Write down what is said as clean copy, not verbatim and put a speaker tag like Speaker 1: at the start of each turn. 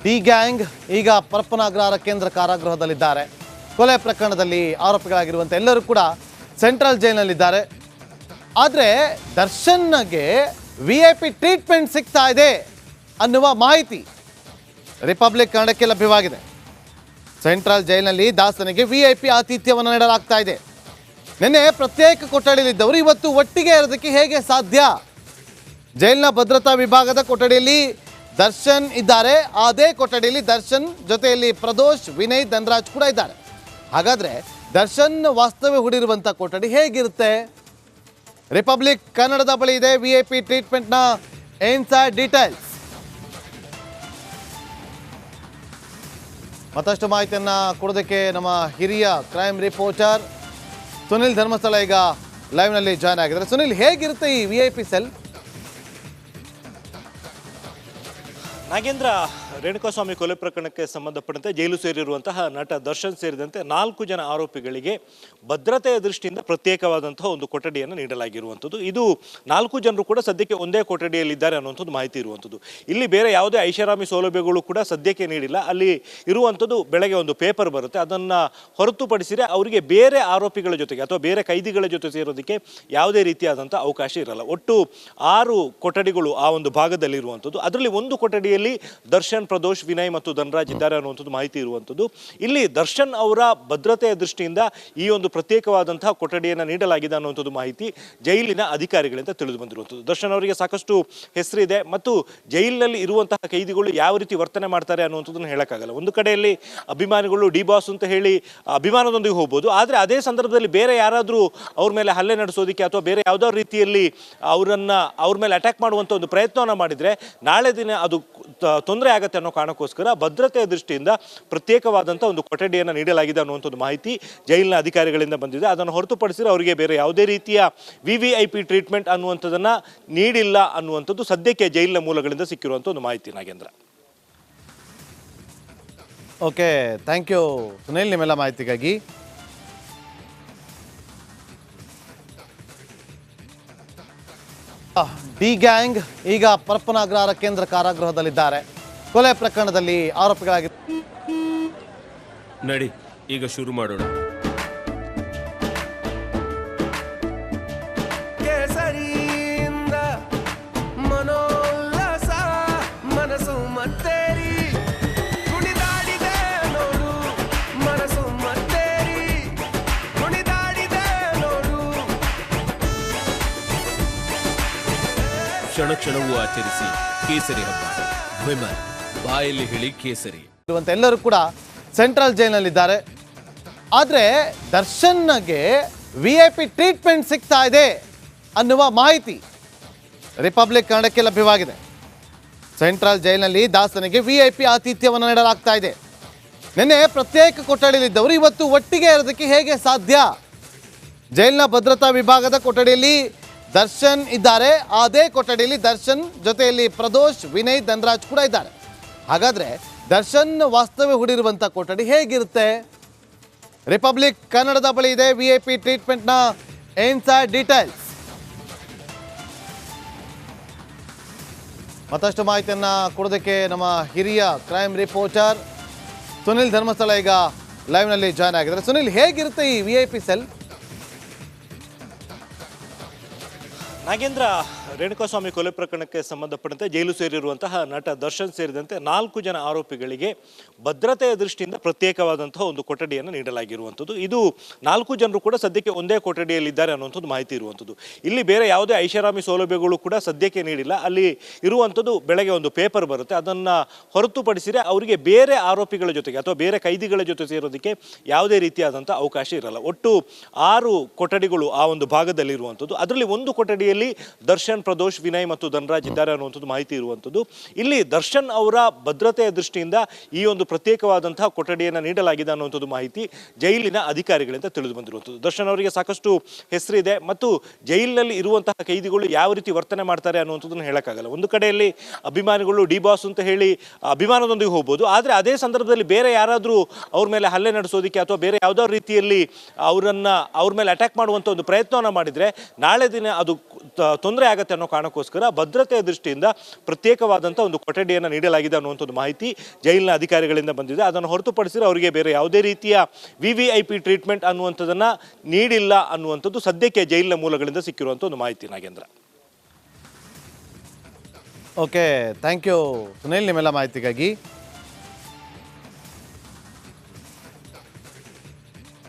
Speaker 1: D gang ಈಗ ಪರಪ್ಪನ ಅಗ್ರಹಾರ ಕೇಂದ್ರ ಕಾರಾಗೃಹದಲ್ಲಿದ್ದಾರೆ. ಕೊಲೆ ಪ್ರಕರಣದಲ್ಲಿ ಆರೋಪಿಗಳಾಗಿರುವಂಥ ಎಲ್ಲರೂ ಕೂಡ ಸೆಂಟ್ರಲ್ ಜೈಲಿನಲ್ಲಿದ್ದಾರೆ. ಆದರೆ ದರ್ಶನ್ಗೆ VIP ಟ್ರೀಟ್ಮೆಂಟ್ ಸಿಗ್ತಾ ಇದೆ ಅನ್ನುವ ಮಾಹಿತಿ ರಿಪಬ್ಲಿಕ್ ಕನ್ನಡಕ್ಕೆ ಲಭ್ಯವಾಗಿದೆ. ಸೆಂಟ್ರಲ್ ಜೈಲಿನಲ್ಲಿ ದಾಸನಿಗೆ VIP ಆತಿಥ್ಯವನ್ನು ನೀಡಲಾಗ್ತಾ ಇದೆ. ನಿನ್ನೆ ಪ್ರತ್ಯೇಕ ಕೊಠಡಿಯಲ್ಲಿದ್ದವರು ಇವತ್ತು ಒಟ್ಟಿಗೆ ಇರೋದಕ್ಕೆ ಹೇಗೆ ಸಾಧ್ಯ? ಜೈಲಿನ ಭದ್ರತಾ ವಿಭಾಗದ ಕೊಠಡಿಯಲ್ಲಿ ದರ್ಶನ್ ಇದ್ದಾರೆ. ಅದೇ ಕೊಠಡಿಯಲ್ಲಿ ದರ್ಶನ್ ಜೊತೆಯಲ್ಲಿ ಪ್ರದೋಷ್, ವಿನಯ್, ಧನರಾಜ್ ಕೂಡ ಇದ್ದಾರೆ. ಹಾಗಾದ್ರೆ ದರ್ಶನ್ ವಾಸ್ತವ್ಯ ಹೂಡಿರುವಂಥ ಕೊಠಡಿ ಹೇಗಿರುತ್ತೆ? ರಿಪಬ್ಲಿಕ್ ಕನ್ನಡದ ಬಳಿ ಇದೆ VIP ಟ್ರೀಟ್ಮೆಂಟ್ನ ಇನ್ಸೈಡ್ ಡೀಟೇಲ್ಸ್. ಮತ್ತಷ್ಟು ಮಾಹಿತಿಯನ್ನ ಕೊಡೋದಕ್ಕೆ ನಮ್ಮ ಹಿರಿಯ ಕ್ರೈಮ್ ರಿಪೋರ್ಟರ್ ಸುನಿಲ್ ಧರ್ಮಸ್ಥಳ ಈಗ ಲೈವ್ನಲ್ಲಿ ಜಾಯ್ನ್ ಆಗಿದ್ದಾರೆ. ಸುನಿಲ್, ಹೇಗಿರುತ್ತೆ ಈ VIP ಸೆಲ್?
Speaker 2: ನಾಗೇಂದ್ರ, ರೇಣುಕಾಸ್ವಾಮಿ ಕೊಲೆ ಪ್ರಕರಣಕ್ಕೆ ಸಂಬಂಧಪಟ್ಟಂತೆ ಜೈಲು ಸೇರಿರುವಂತಹ ನಟ ದರ್ಶನ್ ಸೇರಿದಂತೆ 4 ಜನ ಆರೋಪಿಗಳಿಗೆ ಭದ್ರತೆಯ ದೃಷ್ಟಿಯಿಂದ ಪ್ರತ್ಯೇಕವಾದಂತಹ ಒಂದು ಕೊಠಡಿಯನ್ನು ನೀಡಲಾಗಿರುವಂಥದ್ದು. ಇದು 4 ಜನರು ಕೂಡ ಸದ್ಯಕ್ಕೆ ಒಂದೇ ಕೊಠಡಿಯಲ್ಲಿದ್ದಾರೆ ಅನ್ನುವಂಥದ್ದು ಮಾಹಿತಿ ಇರುವಂಥದ್ದು. ಇಲ್ಲಿ ಬೇರೆ ಯಾವುದೇ ಐಷಾರಾಮಿ ಸೌಲಭ್ಯಗಳು ಕೂಡ ಸದ್ಯಕ್ಕೆ ನೀಡಿಲ್ಲ. ಅಲ್ಲಿ ಇರುವಂಥದ್ದು ಬೆಳಗ್ಗೆ ಒಂದು ಪೇಪರ್ ಬರುತ್ತೆ, ಅದನ್ನು ಹೊರತುಪಡಿಸಿದರೆ ಅವರಿಗೆ ಬೇರೆ ಆರೋಪಿಗಳ ಜೊತೆಗೆ ಅಥವಾ ಬೇರೆ ಕೈದಿಗಳ ಜೊತೆ ಸೇರೋದಕ್ಕೆ ಯಾವುದೇ ರೀತಿಯಾದಂಥ ಅವಕಾಶ ಇರಲ್ಲ. ಒಟ್ಟು 6 ಕೊಠಡಿಗಳು ಆ ಒಂದು ಭಾಗದಲ್ಲಿರುವಂಥದ್ದು. ಅದರಲ್ಲಿ ಒಂದು ಕೊಠಡಿಯಲ್ಲಿ ದರ್ಶನ್, ಪ್ರದೋಷ್, ವಿನಯ್ ಮತ್ತು ಧನರಾಜ್ ಇದ್ದಾರೆ ಅನ್ನುವಂಥದ್ದು ಮಾಹಿತಿ ಇರುವಂಥದ್ದು. ಇಲ್ಲಿ ದರ್ಶನ್ ಅವರ ಭದ್ರತೆಯ ದೃಷ್ಟಿಯಿಂದ ಈ ಒಂದು ಪ್ರತ್ಯೇಕವಾದಂತಹ ಕೊಠಡಿಯನ್ನು ನೀಡಲಾಗಿದೆ ಅನ್ನುವಂಥದ್ದು ಮಾಹಿತಿ ಜೈಲಿನ ಅಧಿಕಾರಿಗಳಿಂದ ತಿಳಿದು ಬಂದಿರುವಂಥದ್ದು. ದರ್ಶನ್ ಅವರಿಗೆ ಸಾಕಷ್ಟು ಹೆಸರಿದೆ ಮತ್ತು ಜೈಲಿನಲ್ಲಿ ಇರುವಂತಹ ಕೈದಿಗಳು ಯಾವ ರೀತಿ ವರ್ತನೆ ಮಾಡ್ತಾರೆ ಅನ್ನುವಂಥದ್ದನ್ನು ಹೇಳೋಕ್ಕಾಗಲ್ಲ. ಒಂದು ಕಡೆಯಲ್ಲಿ ಅಭಿಮಾನಿಗಳು ಡಿ ಬಾಸ್ ಅಂತ ಹೇಳಿ ಅಭಿಮಾನದೊಂದಿಗೆ ಹೋಗ್ಬೋದು, ಆದರೆ ಅದೇ ಸಂದರ್ಭದಲ್ಲಿ ಬೇರೆ ಯಾರಾದರೂ ಅವ್ರ ಮೇಲೆ ಹಲ್ಲೆ ನಡೆಸೋದಕ್ಕೆ ಅಥವಾ ಬೇರೆ ಯಾವುದೋ ರೀತಿಯಲ್ಲಿ ಅವ್ರ ಮೇಲೆ ಅಟ್ಯಾಕ್ ಮಾಡುವಂಥ ಒಂದು ಪ್ರಯತ್ನವನ್ನು ಮಾಡಿದರೆ ನಾಳೆ ದಿನ ಅದು ತೊಂದರೆ ಆಗುತ್ತೆ ಅನ್ನೋ ಕಾರಣಕ್ಕೋಸ್ಕರ ಭದ್ರತೆಯ ದೃಷ್ಟಿಯಿಂದ ಪ್ರತ್ಯೇಕವಾದಂಥ ಒಂದು ಕೊಠಡಿಯನ್ನು ನೀಡಲಾಗಿದೆ ಅನ್ನುವಂಥದ್ದು ಮಾಹಿತಿ ಜೈಲಿನ ಅಧಿಕಾರಿಗಳಿಂದ ಬಂದಿದೆ. ಅದನ್ನು ಹೊರತುಪಡಿಸಿದರೆ ಅವರಿಗೆ ಬೇರೆ ಯಾವುದೇ ರೀತಿಯ VIP ಟ್ರೀಟ್ಮೆಂಟ್ ಅನ್ನುವಂಥದ್ದನ್ನು ನೀಡಿಲ್ಲ ಅನ್ನುವಂಥದ್ದು ಸದ್ಯಕ್ಕೆ ಜೈಲಿನ ಮೂಲಗಳಿಂದ ಸಿಕ್ಕಿರುವಂಥ ಒಂದು ಮಾಹಿತಿ. Nagendra,
Speaker 1: okay, thank you Sunil ನಿಮ್ಮೆಲ್ಲ ಮಾಹಿತಿಗಾಗಿ. ಡಿ ಗ್ಯಾಂಗ್ ಈಗ ಪರಪ್ಪನ ಅಗ್ರಹಾರ ಕೇಂದ್ರ ಕಾರಾಗೃಹದಲ್ಲಿದ್ದಾರೆ. ಕೊಲೆ ಪ್ರಕರಣದಲ್ಲಿ ಆರೋಪಿಗಳಾಗಿ
Speaker 3: ನಡಿ ಈಗ ಶುರು ಮಾಡೋಣ.
Speaker 4: ಕೇಸರಿಯಿಂದ ಮನೋಲ್ಲಾಸ ಮನಸ್ಸು ಮತ್ತೇರಿ ಕುಣಿದಾಡಿದೆ ನೋಡು, ಮನಸ್ಸು ಮತ್ತೇರಿ ಕುಣಿದಾಡಿದೆ ನೋಡು.
Speaker 3: ಕ್ಷಣ ಕ್ಷಣವೂ ಆಚರಿಸಿ ಕೇಸರಿ ಹಬ್ಬ. ವಿಮಲ್ ಬಾಯಲ್ಲಿ ಹೇಳಿ ಕೇಸರಿ.
Speaker 1: ಎಲ್ಲರೂ ಕೂಡ ಸೆಂಟ್ರಲ್ ಜೈಲಿನಲ್ಲಿದ್ದಾರೆ. ಆದರೆ ದರ್ಶನ್ಗೆ VIP ಟ್ರೀಟ್ಮೆಂಟ್ ಸಿಗ್ತಾ ಇದೆ ಅನ್ನುವ ಮಾಹಿತಿ ರಿಪಬ್ಲಿಕ್ ಕನ್ನಡಕ್ಕೆ ಲಭ್ಯವಾಗಿದೆ. ಸೆಂಟ್ರಲ್ ಜೈಲಿನಲ್ಲಿ ದಾಸನಿಗೆ VIP ಆತಿಥ್ಯವನ್ನು ನೀಡಲಾಗ್ತಾ ಇದೆ. ನಿನ್ನೆ ಪ್ರತ್ಯೇಕ ಕೊಠಡಿಯಲ್ಲಿದ್ದವರು ಇವತ್ತು ಒಟ್ಟಿಗೆ ಇರೋದಕ್ಕೆ ಹೇಗೆ ಸಾಧ್ಯ? ಜೈಲಿನ ಭದ್ರತಾ ವಿಭಾಗದ ಕೊಠಡಿಯಲ್ಲಿ ದರ್ಶನ್ ಇದ್ದಾರೆ. ಅದೇ ಕೊಠಡಿಯಲ್ಲಿ ದರ್ಶನ್ ಜೊತೆಯಲ್ಲಿ ಪ್ರದೋಷ್, ವಿನಯ್, ಧನರಾಜ್ ಕೂಡ ಇದ್ದಾರೆ. ಹಾಗಾದ್ರೆ ದರ್ಶನ್ ವಾಸ್ತವ್ಯ ಹೂಡಿರುವಂಥ ಕೊಠಡಿ ಹೇಗಿರುತ್ತೆ? ರಿಪಬ್ಲಿಕ್ ಕನ್ನಡದ ಬಳಿ ಇದೆ VIP ಟ್ರೀಟ್ಮೆಂಟ್ನ ಇನ್ಸೈಡ್ ಡೀಟೇಲ್ಸ್. ಮತ್ತಷ್ಟು ಮಾಹಿತಿಯನ್ನ ಕೊಡೋದಕ್ಕೆ ನಮ್ಮ ಹಿರಿಯ ಕ್ರೈಮ್ ರಿಪೋರ್ಟರ್ ಸುನಿಲ್ ಧರ್ಮಸ್ಥಳ ಈಗ ಲೈವ್ನಲ್ಲಿ ಜಾಯ್ನ್ ಆಗಿದ್ದಾರೆ. ಸುನಿಲ್, ಹೇಗಿರುತ್ತೆ ಈ VIP ಸೆಲ್?
Speaker 2: ನಾಗೇಂದ್ರ, ರೇಣುಕಾಸ್ವಾಮಿ ಕೊಲೆ ಪ್ರಕರಣಕ್ಕೆ ಸಂಬಂಧಪಟ್ಟಂತೆ ಜೈಲು ಸೇರಿರುವಂತಹ ನಟ ದರ್ಶನ್ ಸೇರಿದಂತೆ 4 ಜನ ಆರೋಪಿಗಳಿಗೆ ಭದ್ರತೆಯ ದೃಷ್ಟಿಯಿಂದ ಪ್ರತ್ಯೇಕವಾದಂತಹ ಒಂದು ಕೊಠಡಿಯನ್ನು ನೀಡಲಾಗಿರುವಂಥದ್ದು. ಇದು 4 ಜನರು ಕೂಡ ಸದ್ಯಕ್ಕೆ ಒಂದೇ ಕೊಠಡಿಯಲ್ಲಿದ್ದಾರೆ ಅನ್ನುವಂಥದ್ದು ಮಾಹಿತಿ ಇರುವಂಥದ್ದು. ಇಲ್ಲಿ ಬೇರೆ ಯಾವುದೇ ಐಷಾರಾಮಿ ಸೌಲಭ್ಯಗಳು ಕೂಡ ಸದ್ಯಕ್ಕೆ ನೀಡಿಲ್ಲ. ಅಲ್ಲಿ ಇರುವಂಥದ್ದು ಬೆಳಗ್ಗೆ ಒಂದು ಪೇಪರ್ ಬರುತ್ತೆ, ಅದನ್ನು ಹೊರತುಪಡಿಸಿದರೆ ಅವರಿಗೆ ಬೇರೆ ಆರೋಪಿಗಳ ಜೊತೆಗೆ ಅಥವಾ ಬೇರೆ ಕೈದಿಗಳ ಜೊತೆ ಸೇರೋದಕ್ಕೆ ಯಾವುದೇ ರೀತಿಯಾದಂಥ ಅವಕಾಶ ಇರಲ್ಲ. ಒಟ್ಟು 6 ಕೊಠಡಿಗಳು ಆ ಒಂದು ಭಾಗದಲ್ಲಿರುವಂಥದ್ದು. ಅದರಲ್ಲಿ ಒಂದು ಕೊಠಡಿಯಲ್ಲಿ ದರ್ಶನ್, ಪ್ರದೋಷ್, ವಿನಯ್ ಮತ್ತು ಧನರಾಜ್ ಇದ್ದಾರೆ ಅನ್ನುವಂಥದ್ದು ಮಾಹಿತಿ ಇರುವಂಥದ್ದು. ಇಲ್ಲಿ ದರ್ಶನ್ ಅವರ ಭದ್ರತೆಯ ದೃಷ್ಟಿಯಿಂದ ಈ ಒಂದು ಪ್ರತ್ಯೇಕವಾದಂತಹ ಕೊಠಡಿಯನ್ನು ನೀಡಲಾಗಿದೆ ಅನ್ನುವಂಥದ್ದು ಮಾಹಿತಿ ಜೈಲಿನ ಅಧಿಕಾರಿಗಳಿಂದ ತಿಳಿದು ಬಂದಿರುವಂಥದ್ದು. ದರ್ಶನ್ ಅವರಿಗೆ ಸಾಕಷ್ಟು ಹೆಸರಿದೆ ಮತ್ತು ಜೈಲಿನಲ್ಲಿ ಇರುವಂತಹ ಕೈದಿಗಳು ಯಾವ ರೀತಿ ವರ್ತನೆ ಮಾಡ್ತಾರೆ ಅನ್ನುವಂಥದ್ದನ್ನು ಹೇಳೋಕ್ಕಾಗಲ್ಲ. ಒಂದು ಕಡೆಯಲ್ಲಿ ಅಭಿಮಾನಿಗಳು ಡಿ ಬಾಸ್ ಅಂತ ಹೇಳಿ ಅಭಿಮಾನದೊಂದಿಗೆ ಹೋಗ್ಬೋದು, ಆದರೆ ಅದೇ ಸಂದರ್ಭದಲ್ಲಿ ಬೇರೆ ಯಾರಾದರೂ ಅವ್ರ ಮೇಲೆ ಹಲ್ಲೆ ನಡೆಸೋದಕ್ಕೆ ಅಥವಾ ಬೇರೆ ಯಾವುದೋ ರೀತಿಯಲ್ಲಿ ಅವ್ರ ಮೇಲೆ ಅಟ್ಯಾಕ್ ಮಾಡುವಂಥ ಒಂದು ಪ್ರಯತ್ನವನ್ನು ಮಾಡಿದರೆ ನಾಳೆ ದಿನ ಅದು ತೊಂದರೆ ಆಗುತ್ತೆ ಆಗತ್ತೆ ಅನ್ನೋ ಕಾರಣಕ್ಕೋಸ್ಕರ ಭದ್ರತೆಯ ದೃಷ್ಟಿಯಿಂದ ಪ್ರತ್ಯೇಕವಾದಂಥ ಒಂದು ಕೊಠಡಿಯನ್ನು ನೀಡಲಾಗಿದೆ ಅನ್ನುವಂಥದ್ದು ಮಾಹಿತಿ ಜೈಲಿನ ಅಧಿಕಾರಿಗಳಿಂದ ಬಂದಿದೆ. ಅದನ್ನು ಹೊರತುಪಡಿಸಿದ್ರೆ ಅವರಿಗೆ ಬೇರೆ ಯಾವುದೇ ರೀತಿಯ VVIP ಟ್ರೀಟ್ಮೆಂಟ್ ಅನ್ನುವಂಥದ್ದನ್ನು ನೀಡಿಲ್ಲ ಅನ್ನುವಂಥದ್ದು ಸದ್ಯಕ್ಕೆ ಜೈಲಿನ ಮೂಲಗಳಿಂದ ಸಿಕ್ಕಿರುವಂಥ ಒಂದು ಮಾಹಿತಿ. Nagendra.
Speaker 1: Okay, thank you Sunil ನಿಮ್ಮೆಲ್ಲ ಮಾಹಿತಿಗಾಗಿ.